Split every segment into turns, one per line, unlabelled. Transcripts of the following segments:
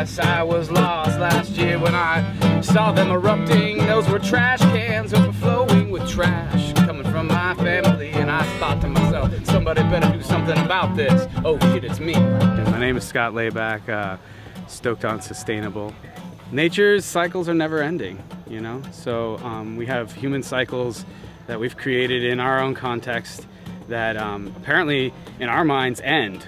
guess I was lost last year when I saw them erupting. Those were trash cans overflowing with trash coming from my family, and I thought to myself, somebody better do something about this. Oh shit, it's me.
My name is Scott Layback, stoked on sustainable. Nature's cycles are never ending, you know? So we have human cycles that we've created in our own context that apparently in our minds end.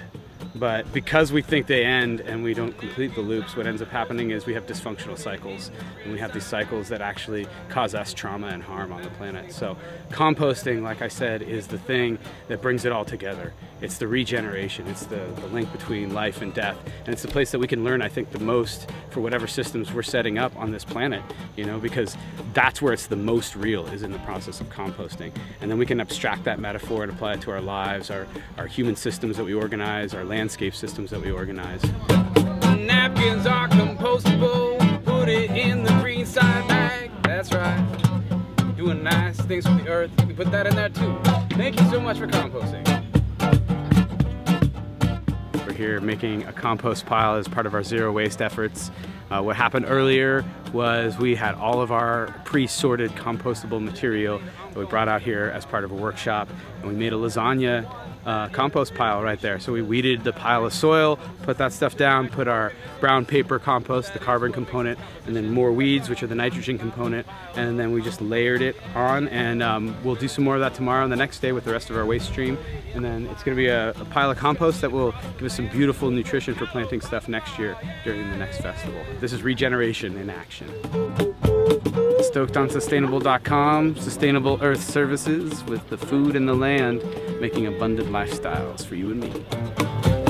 But because we think they end and we don't complete the loops, what ends up happening is we have dysfunctional cycles. And we have these cycles that actually cause us trauma and harm on the planet. So composting, like I said, is the thing that brings it all together. It's the regeneration. It's the link between life and death. And it's the place that we can learn, I think, the most for whatever systems we're setting up on this planet, you know, because that's where it's the most real, is in the process of composting. And then we can abstract that metaphor and apply it to our lives, our human systems that we organize, our landscape systems that we organize.
Napkins are compostable, put it in the green side bag. That's right. Doing nice things for the earth. You can put that in there too. Thank you so much for composting.
We're here making a compost pile as part of our zero waste efforts. What happened earlier was we had all of our pre-sorted compostable material that we brought out here as part of a workshop, and we made a lasagna compost pile right there. So we weeded the pile of soil, put that stuff down, put our brown paper compost, the carbon component, and then more weeds, which are the nitrogen component, and then we just layered it on, and we'll do some more of that tomorrow and the next day with the rest of our waste stream. And then it's going to be a pile of compost that will give us some beautiful nutrition for planting stuff next year during the next festival. This is regeneration in action. StokedOnSustainable.com, sustainable earth services with the food and the land, making abundant lifestyles for you and me.